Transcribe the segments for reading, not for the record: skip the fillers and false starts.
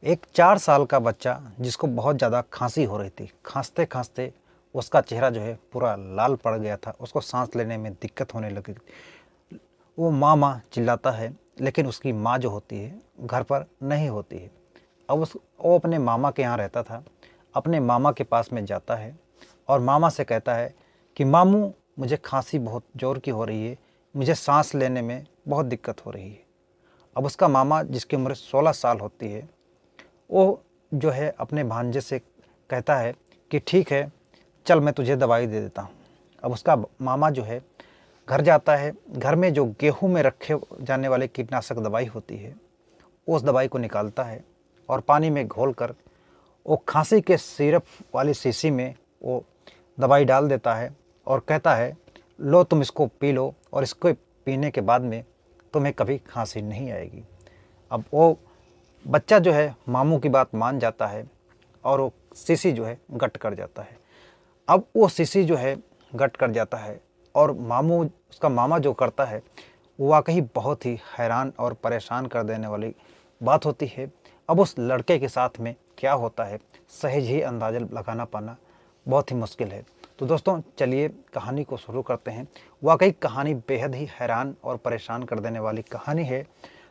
एक 4 साल का बच्चा जिसको बहुत ज़्यादा खांसी हो रही थी, खांसते खांसते उसका चेहरा जो है पूरा लाल पड़ गया था। उसको सांस लेने में दिक्कत होने लगी। वो माँ माँ चिल्लाता है, लेकिन उसकी माँ जो होती है घर पर नहीं होती है। अब वो अपने मामा के यहाँ रहता था। अपने मामा के पास में जाता है और मामा से कहता है कि मामू, मुझे खांसी बहुत ज़ोर की हो रही है, मुझे सांस लेने में बहुत दिक्कत हो रही है। अब उसका मामा, जिसकी उम्र 16 साल होती है, वो जो है अपने भांजे से कहता है कि ठीक है, चल मैं तुझे दवाई दे देता हूँ। अब उसका मामा जो है घर जाता है। घर में जो गेहूं में रखे जाने वाले कीटनाशक दवाई होती है, उस दवाई को निकालता है और पानी में घोल कर वो खांसी के सिरप वाली शीशी में वो दवाई डाल देता है और कहता है, लो तुम इसको पी लो और इसको पीने के बाद में तुम्हें कभी खांसी नहीं आएगी। अब वो बच्चा जो है मामू की बात मान जाता है और वो शीशी जो है गट कर जाता है। अब वो शीशी जो है गट कर जाता है और मामू, उसका मामा जो करता है वो वाकई बहुत ही हैरान और परेशान कर देने वाली बात होती है। अब उस लड़के के साथ में क्या होता है, सहज ही अंदाज़ा लगाना पाना बहुत ही मुश्किल है। तो दोस्तों चलिए कहानी को शुरू करते हैं। वाकई कहानी बेहद ही हैरान और परेशान कर देने वाली कहानी है।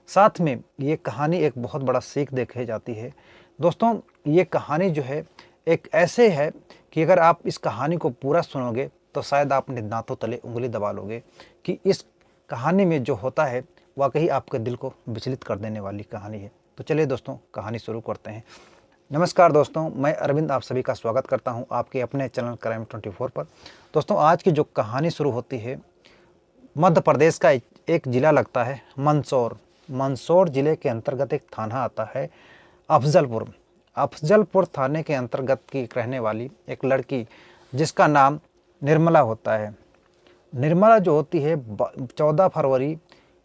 साथ में ये कहानी एक बहुत बड़ा सीख देखे जाती है। दोस्तों ये कहानी जो है एक ऐसे है कि अगर आप इस कहानी को पूरा सुनोगे तो शायद आप अपने दांतों तले उंगली दबा लोगे कि इस कहानी में जो होता है वाकई आपके दिल को विचलित कर देने वाली कहानी है। तो चलिए दोस्तों कहानी शुरू करते हैं। नमस्कार दोस्तों, मैं अरविंद आप सभी का स्वागत करता हूं आपके अपने चैनल क्राइम 24 पर। दोस्तों आज की जो कहानी शुरू होती है, मध्य प्रदेश का एक ज़िला लगता है मंदसौर। मंदसौर ज़िले के अंतर्गत एक थाना आता है अफजलपुर। अफजलपुर थाने के अंतर्गत की रहने वाली एक लड़की जिसका नाम निर्मला होता है। निर्मला जो होती है 14 फरवरी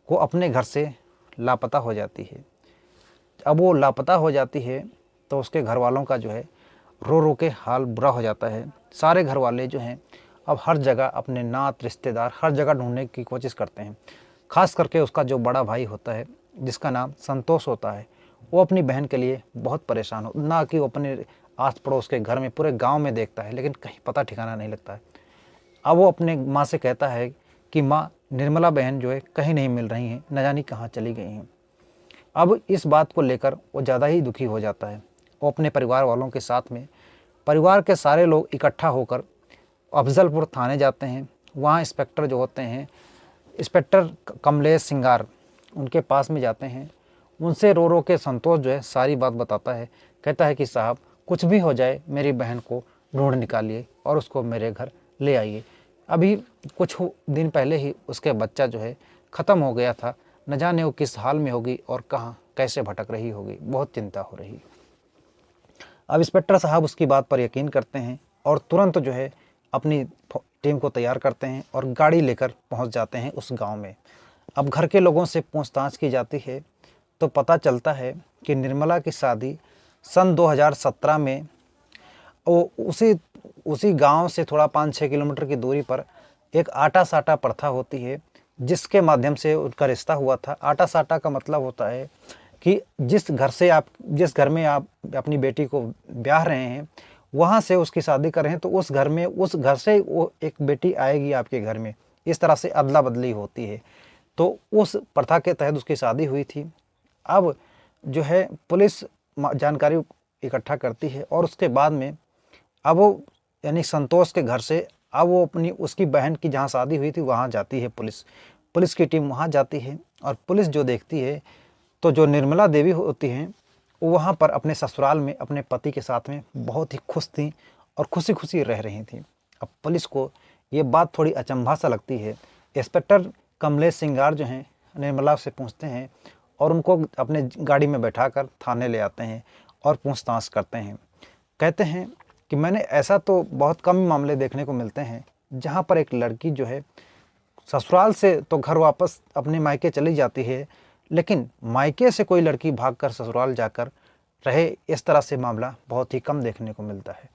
को अपने घर से लापता हो जाती है। अब वो लापता हो जाती है तो उसके घर वालों का जो है रो रो के हाल बुरा हो जाता है। सारे घर वाले जो हैं अब हर जगह अपने नात रिश्तेदार हर जगह ढूंढने की कोशिश करते हैं। खास करके उसका जो बड़ा भाई होता है जिसका नाम संतोष होता है, वो अपनी बहन के लिए बहुत परेशान हो, ना कि वो अपने आस पड़ोस के घर में पूरे गांव में देखता है लेकिन कहीं पता ठिकाना नहीं लगता है। अब वो अपने माँ से कहता है कि माँ, निर्मला बहन जो है कहीं नहीं मिल रही हैं, न जानी कहाँ चली गई हैं। अब इस बात को लेकर वो ज़्यादा ही दुखी हो जाता है। वो अपने परिवार वालों के साथ में, परिवार के सारे लोग इकट्ठा होकर अफजलपुर थाने जाते हैं। वहाँ इंस्पेक्टर जो होते हैं, इंस्पेक्टर कमलेश सिंगार, उनके पास में जाते हैं। उनसे रो रो के संतोष जो है सारी बात बताता है। कहता है कि साहब, कुछ भी हो जाए मेरी बहन को ढूंढ निकालिए और उसको मेरे घर ले आइए। अभी कुछ दिन पहले ही उसके बच्चा जो है ख़त्म हो गया था, न जाने वो किस हाल में होगी और कहाँ कैसे भटक रही होगी, बहुत चिंता हो रही है। अब इंस्पेक्टर साहब उसकी बात पर यकीन करते हैं और तुरंत जो है अपनी टीम को तैयार करते हैं और गाड़ी लेकर पहुंच जाते हैं उस गांव में। अब घर के लोगों से पूछताछ की जाती है तो पता चलता है कि निर्मला की शादी सन 2017 में वो उसी गांव से थोड़ा 5-6 किलोमीटर की दूरी पर एक आटा साटा प्रथा होती है जिसके माध्यम से उनका रिश्ता हुआ था। आटा साटा का मतलब होता है कि जिस घर में आप अपनी बेटी को ब्याह रहे हैं, वहाँ से उसकी शादी कर रहे हैं तो उस घर से वो एक बेटी आएगी आपके घर में। इस तरह से अदला बदली होती है। तो उस प्रथा के तहत उसकी शादी हुई थी। अब जो है पुलिस जानकारी इकट्ठा करती है और उसके बाद में अब वो यानी संतोष के घर से अब वो अपनी उसकी बहन की जहाँ शादी हुई थी वहाँ जाती है पुलिस। पुलिस की टीम वहाँ जाती है और पुलिस जो देखती है तो जो निर्मला देवी होती हैं वो वहाँ पर अपने ससुराल में अपने पति के साथ में बहुत ही खुश थी और खुशी खुशी रह रही थी। अब पुलिस को ये बात थोड़ी अचंभा सा लगती है। इंस्पेक्टर कमलेश सिंगार जो हैं निर्मला से पूछते हैं और उनको अपने गाड़ी में बैठाकर थाने ले आते हैं और पूछताछ करते हैं। कहते हैं कि मैंने ऐसा तो बहुत कम मामले देखने को मिलते हैं जहाँ पर एक लड़की जो है ससुराल से तो घर वापस अपने मायके चली जाती है, लेकिन मायके से कोई लड़की भागकर ससुराल जाकर रहे, इस तरह से मामला बहुत ही कम देखने को मिलता है।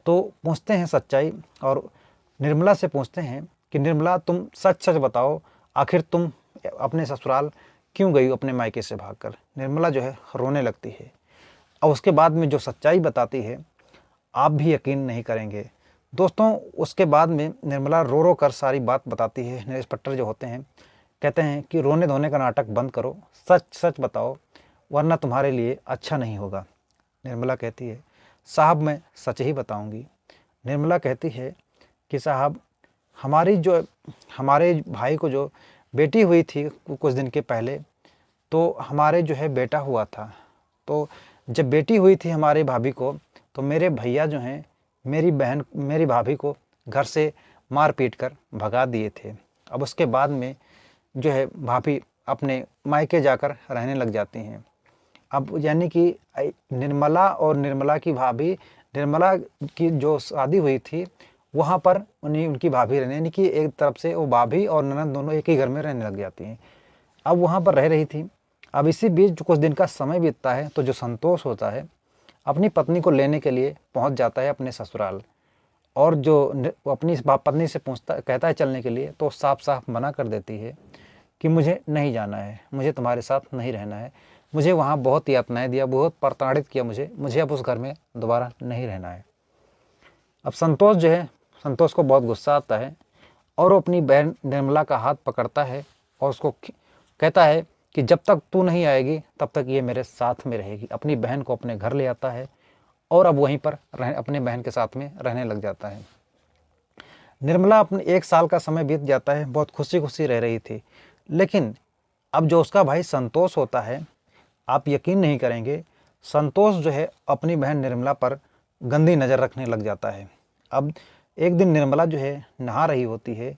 तो पूछते हैं सच्चाई और निर्मला से पूछते हैं कि निर्मला, तुम सच सच बताओ, आखिर तुम अपने ससुराल क्यों गई अपने मायके से भागकर। निर्मला जो है रोने लगती है और उसके बाद में जो सच्चाई बताती है आप भी यकीन नहीं करेंगे। दोस्तों उसके बाद में निर्मला रो रो कर सारी बात बताती है। नरेश पट्टर जो होते हैं कहते हैं कि रोने धोने का नाटक बंद करो, सच सच बताओ वरना तुम्हारे लिए अच्छा नहीं होगा। निर्मला कहती है साहब मैं सच ही बताऊंगी। निर्मला कहती है कि साहब हमारे भाई को जो बेटी हुई थी कुछ दिन के पहले, तो हमारे जो है बेटा हुआ था। तो जब बेटी हुई थी हमारी भाभी को, तो मेरे भैया जो हैं मेरी भाभी को घर से मार पीट कर भगा दिए थे। अब उसके बाद में जो है भाभी अपने मायके जाकर रहने लग जाती हैं। अब यानी कि निर्मला और निर्मला की भाभी, निर्मला की जो शादी हुई थी वहाँ पर उनकी भाभी रहने, यानी कि एक तरफ से वो भाभी और ननद दोनों एक ही घर में रहने लग जाती हैं। अब वहाँ पर रह रही थी। अब इसी बीच जो कुछ दिन का समय बीतता है तो जो संतोष होता है अपनी पत्नी को लेने के लिए पहुँच जाता है अपने ससुराल। और जो वो अपनी पत्नी से पूछता कहता है चलने के लिए, तो साफ साफ मना कर देती है कि मुझे नहीं जाना है, मुझे तुम्हारे साथ नहीं रहना है, मुझे वहाँ बहुत यातनाएं दिया, बहुत प्रताड़ित किया मुझे अब उस घर में दोबारा नहीं रहना है। अब संतोष जो है, संतोष को बहुत गुस्सा आता है और वो अपनी बहन निर्मला का हाथ पकड़ता है और उसको कहता है कि जब तक तू नहीं आएगी तब तक ये मेरे साथ में रहेगी। अपनी बहन को अपने घर ले आता है और अब वहीं पर अपने बहन के साथ में रहने लग जाता है। निर्मला अपने 1 साल का समय बीत जाता है, बहुत खुशी खुशी रह रही थी। लेकिन अब जो उसका भाई संतोष होता है, आप यकीन नहीं करेंगे, संतोष जो है अपनी बहन निर्मला पर गंदी नज़र रखने लग जाता है। अब एक दिन निर्मला जो है नहा रही होती है,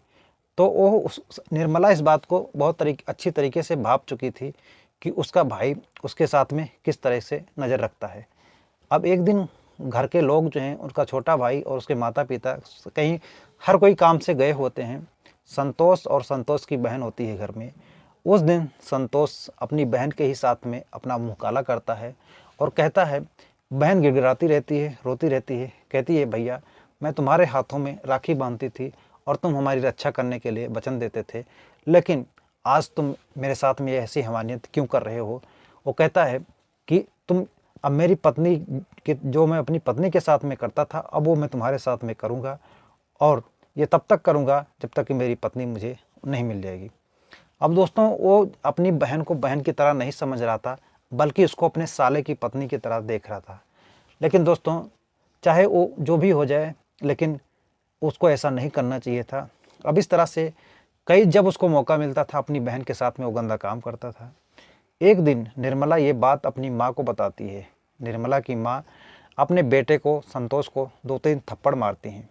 तो वो निर्मला इस बात को बहुत अच्छी तरीके से भाप चुकी थी कि उसका भाई उसके साथ में किस तरह से नज़र रखता है। अब एक दिन घर के लोग जो हैं, उसका छोटा भाई और उसके माता पिता कहीं हर कोई काम से गए होते हैं। संतोष और संतोष की बहन होती है घर में। उस दिन संतोष अपनी बहन के ही साथ में अपना मुंह काला करता है और कहता है, बहन गिड़गिड़ाती रहती है, रोती रहती है, कहती है भैया मैं तुम्हारे हाथों में राखी बांधती थी और तुम हमारी रक्षा करने के लिए वचन देते थे, लेकिन आज तुम मेरे साथ में ऐसी हमानियत क्यों कर रहे हो। वो कहता है कि तुम अब मेरी पत्नी के जो मैं अपनी पत्नी के साथ में करता था अब वो मैं तुम्हारे साथ में करूँगा, और ये तब तक करूँगा जब तक कि मेरी पत्नी मुझे नहीं मिल जाएगी। अब दोस्तों वो अपनी बहन को बहन की तरह नहीं समझ रहा था, बल्कि उसको अपने साले की पत्नी की तरह देख रहा था। लेकिन दोस्तों चाहे वो जो भी हो जाए, लेकिन उसको ऐसा नहीं करना चाहिए था। अब इस तरह से जब उसको मौका मिलता था अपनी बहन के साथ में वो गंदा काम करता था। एक दिन निर्मला ये बात अपनी माँ को बताती है। निर्मला की माँ अपने बेटे को संतोष को 2-3 थप्पड़ मारती हैं,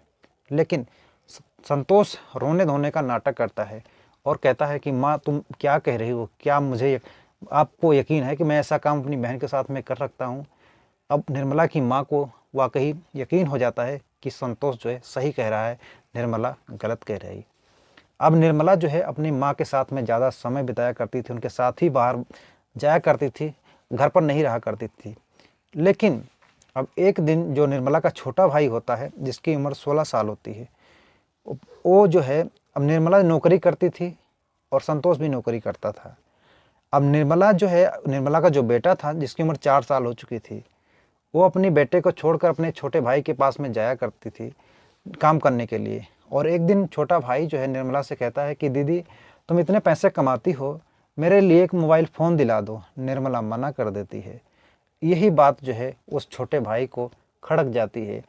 लेकिन संतोष रोने धोने का नाटक करता है और कहता है कि माँ तुम क्या कह रही हो, क्या आपको यकीन है कि मैं ऐसा काम अपनी बहन के साथ में कर सकता हूँ। अब निर्मला की माँ को वाकई यकीन हो जाता है कि संतोष जो है सही कह रहा है, निर्मला गलत कह रही। अब निर्मला जो है अपनी माँ के साथ में ज़्यादा समय बिताया करती थी, उनके साथ ही बाहर जाया करती थी, घर पर नहीं रहा करती थी। लेकिन अब एक दिन जो निर्मला का छोटा भाई होता है जिसकी उम्र 16 साल होती है, वो जो है, अब निर्मला नौकरी करती थी और संतोष भी नौकरी करता था। अब निर्मला जो है, निर्मला का जो बेटा था जिसकी उम्र 4 साल हो चुकी थी, वो अपने बेटे को छोड़कर अपने छोटे भाई के पास में जाया करती थी काम करने के लिए। और एक दिन छोटा भाई जो है निर्मला से कहता है कि दीदी तुम इतने पैसे कमाती हो, मेरे लिए एक मोबाइल फ़ोन दिला दो। निर्मला मना कर देती है। यही बात जो है उस छोटे भाई को खड़क जाती है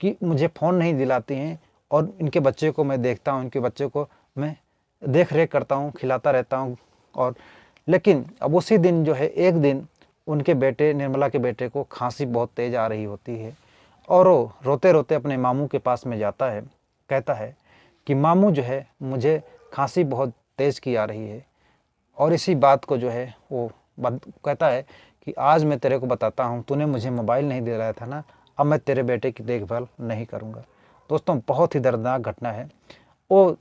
कि मुझे फ़ोन नहीं दिलाती हैं और इनके बच्चे को मैं देखता हूँ, इनके बच्चे को मैं देख रेख करता हूँ, खिलाता रहता हूँ। और लेकिन अब उसी दिन जो है, एक दिन उनके बेटे, निर्मला के बेटे को खांसी बहुत तेज़ आ रही होती है और वो रोते रोते अपने मामू के पास में जाता है। कहता है कि मामू जो है मुझे खांसी बहुत तेज़ की आ रही है। और इसी बात को जो है वो कहता है कि आज मैं तेरे को बताता हूँ, तूने मुझे मोबाइल नहीं दिलाया था ना, अब मैं तेरे बेटे की देखभाल नहीं करूँगा। दोस्तों बहुत ही दर्दनाक घटना है। वो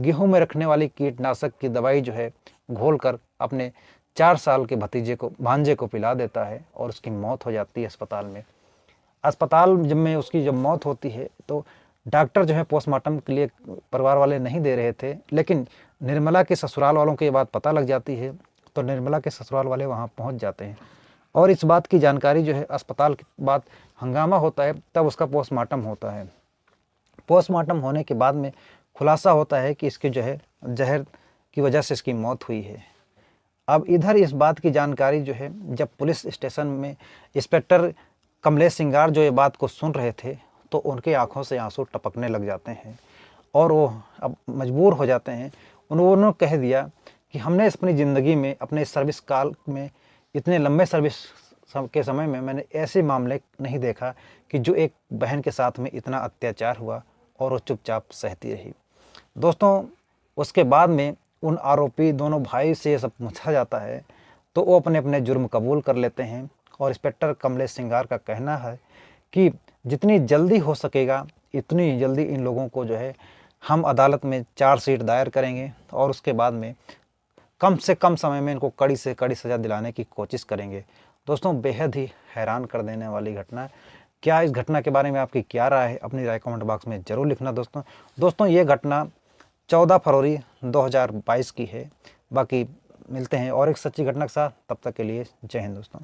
गेहूं में रखने वाली कीटनाशक की दवाई जो है घोल कर अपने 4 साल के भांजे को पिला देता है और उसकी मौत हो जाती है अस्पताल में। अस्पताल में उसकी जब मौत होती है तो डॉक्टर जो है पोस्टमार्टम के लिए परिवार वाले नहीं दे रहे थे, लेकिन निर्मला के ससुराल वालों को ये बात पता लग जाती है, तो निर्मला के ससुराल वाले वहाँ पहुँच जाते हैं और इस बात की जानकारी जो है अस्पताल के बाद हंगामा होता है, तब उसका पोस्टमार्टम होता है। पोस्टमार्टम होने के बाद में खुलासा होता है कि इसके जो है जहर की वजह से इसकी मौत हुई है। अब इधर इस बात की जानकारी जो है जब पुलिस स्टेशन में इंस्पेक्टर कमलेश सिंगार जो ये बात को सुन रहे थे, तो उनके आंखों से आंसू टपकने लग जाते हैं और वो अब मजबूर हो जाते हैं। उन्होंने कह दिया कि हमने अपनी ज़िंदगी में, अपने सर्विस काल में, इतने लंबे सर्विस के समय में मैंने ऐसे मामले नहीं देखा कि जो एक बहन के साथ में इतना अत्याचार हुआ और वो चुपचाप सहती रही। दोस्तों, उसके बाद में उन आरोपी दोनों भाई से ये सब पूछा जाता है तो वो अपने अपने जुर्म कबूल कर लेते हैं। और इंस्पेक्टर कमलेश सिंगार का कहना है कि जितनी जल्दी हो सकेगा इतनी जल्दी इन लोगों को जो है हम अदालत में चार्जशीट दायर करेंगे और उसके बाद में कम से कम समय में इनको कड़ी से कड़ी सज़ा दिलाने की कोशिश करेंगे। दोस्तों, बेहद ही हैरान कर देने वाली घटना। क्या इस घटना के बारे में आपकी क्या राय है? अपनी राय कमेंट बॉक्स में ज़रूर लिखना दोस्तों, ये घटना 14 फरवरी 2022 की है। बाकी मिलते हैं और एक सच्ची घटना के साथ, तब तक के लिए जय हिंद दोस्तों।